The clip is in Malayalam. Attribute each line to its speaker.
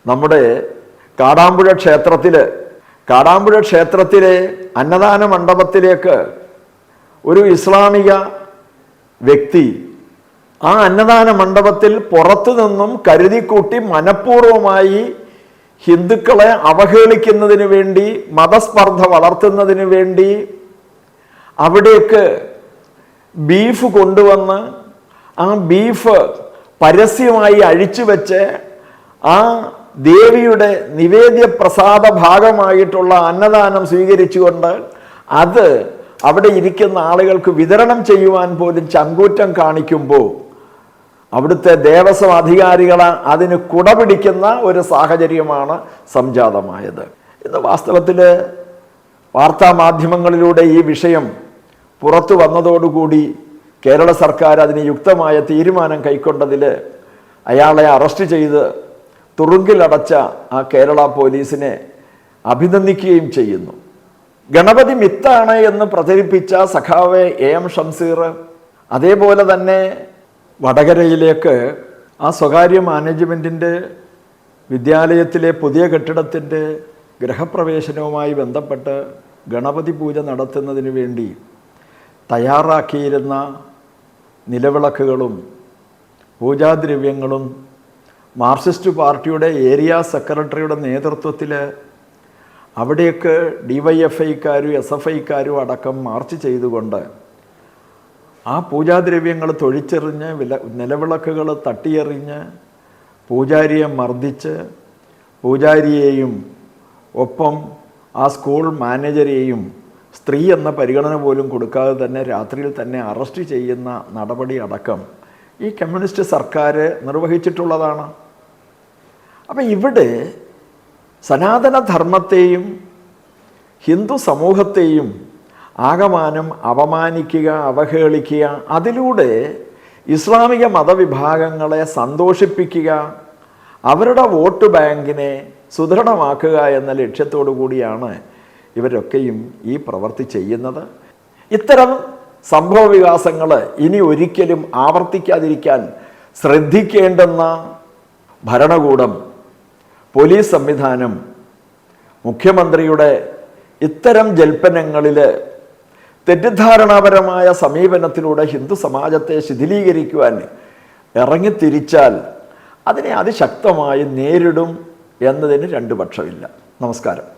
Speaker 1: നമ്മുടെ കാടാമ്പുഴ ക്ഷേത്രത്തിലെ അന്നദാന മണ്ഡപത്തിലേക്ക് ഒരു ഇസ്ലാമിക വ്യക്തി ആ അന്നദാന മണ്ഡപത്തിൽ പുറത്തു നിന്നും കരുതിക്കൂട്ടി മനഃപൂർവമായി ഹിന്ദുക്കളെ അവഹേളിക്കുന്നതിന് വേണ്ടി, മതസ്പർദ്ധ വളർത്തുന്നതിന് വേണ്ടി അവിടേക്ക് ബീഫ് കൊണ്ടുവന്ന് ആ ബീഫ് പരസ്യമായി അഴിച്ചുവെച്ച് ആ ദേവിയുടെ നിവേദ്യ പ്രസാദ ഭാഗമായിട്ടുള്ള അന്നദാനം സ്വീകരിച്ചുകൊണ്ട് അത് അവിടെ ഇരിക്കുന്ന ആളുകൾക്ക് വിതരണം ചെയ്യുവാൻ പോലും ചങ്കൂറ്റം കാണിക്കുമ്പോൾ അവിടുത്തെ ദേവസ്വം അധികാരികൾ അതിന് കുടപിടിക്കുന്ന ഒരു സാഹചര്യമാണ് സംജാതമായത്. ഇന്ന് വാസ്തവത്തിൽ വാർത്താ മാധ്യമങ്ങളിലൂടെ ഈ വിഷയം പുറത്തു വന്നതോടുകൂടി കേരള സർക്കാർ അതിന് യുക്തമായ തീരുമാനം കൈക്കൊണ്ടതിൽ അയാളെ അറസ്റ്റ് ചെയ്ത് തുറുങ്കിലടച്ച ആ കേരള പോലീസിനെ അഭിനന്ദിക്കുകയും ചെയ്യുന്നു. ഗണപതി മിത്താണ് എന്ന് പ്രചരിപ്പിച്ച സഖാവ് AM ഷംസീർ, അതേപോലെ തന്നെ വടകരയിലേക്ക് ആ സ്വകാര്യ മാനേജ്മെൻറ്റിൻ്റെ വിദ്യാലയത്തിലെ പുതിയ കെട്ടിടത്തിൻ്റെ ഗൃഹപ്രവേശനവുമായി ബന്ധപ്പെട്ട് ഗണപതി പൂജ നടത്തുന്നതിന് വേണ്ടി തയ്യാറാക്കിയിരുന്ന നിലവിളക്കുകളും പൂജാദ്രവ്യങ്ങളും മാർക്സിസ്റ്റ് പാർട്ടിയുടെ ഏരിയ സെക്രട്ടറിയുടെ നേതൃത്വത്തിൽ അവിടേക്ക് DYFIക്കാരും SFIക്കാരും അടക്കം മാർച്ച് ചെയ്തുകൊണ്ട് ആ പൂജാദ്രവ്യങ്ങൾ തൊഴിച്ചെറിഞ്ഞ് നിലവിളക്കുകൾ തട്ടിയെറിഞ്ഞ് പൂജാരിയെ മർദ്ദിച്ച് പൂജാരിയെയും ഒപ്പം ആ സ്കൂൾ മാനേജരെയും സ്ത്രീ എന്ന പരിഗണന പോലും കൊടുക്കാതെ തന്നെ രാത്രിയിൽ തന്നെ അറസ്റ്റ് ചെയ്യുന്ന നടപടി അടക്കം ഈ കമ്മ്യൂണിസ്റ്റ് സർക്കാർ നിർവഹിച്ചിട്ടുള്ളതാണ്. അപ്പം ഇവിടെ സനാതനധർമ്മത്തെയും ഹിന്ദു സമൂഹത്തെയും ആകമാനം അപമാനിക്കുക, അവഹേളിക്കുക, അതിലൂടെ ഇസ്ലാമിക മതവിഭാഗങ്ങളെ സന്തോഷിപ്പിക്കുക, അവരുടെ വോട്ട് ബാങ്കിനെ സുദൃഢമാക്കുക എന്ന ലക്ഷ്യത്തോടു കൂടിയാണ് ഇവരൊക്കെയും ഈ പ്രവൃത്തി ചെയ്യുന്നത്. ഇത്തരം സംഭവ വികാസങ്ങൾ ഇനി ഒരിക്കലും ആവർത്തിക്കാതിരിക്കാൻ ശ്രദ്ധിക്കേണ്ടുന്ന ഭരണകൂടം, പോലീസ് സംവിധാനം, മുഖ്യമന്ത്രിയുടെ ഇത്തരം ജൽപ്പനങ്ങളിൽ തെറ്റിദ്ധാരണാപരമായ സമീപനത്തിലൂടെ ഹിന്ദു സമാജത്തെ ശിഥിലീകരിക്കുവാൻ ഇറങ്ങിത്തിരിച്ചാൽ അതിനെ അതിശക്തമായി നേരിടും എന്നതിന് രണ്ടു പക്ഷമില്ല. നമസ്കാരം.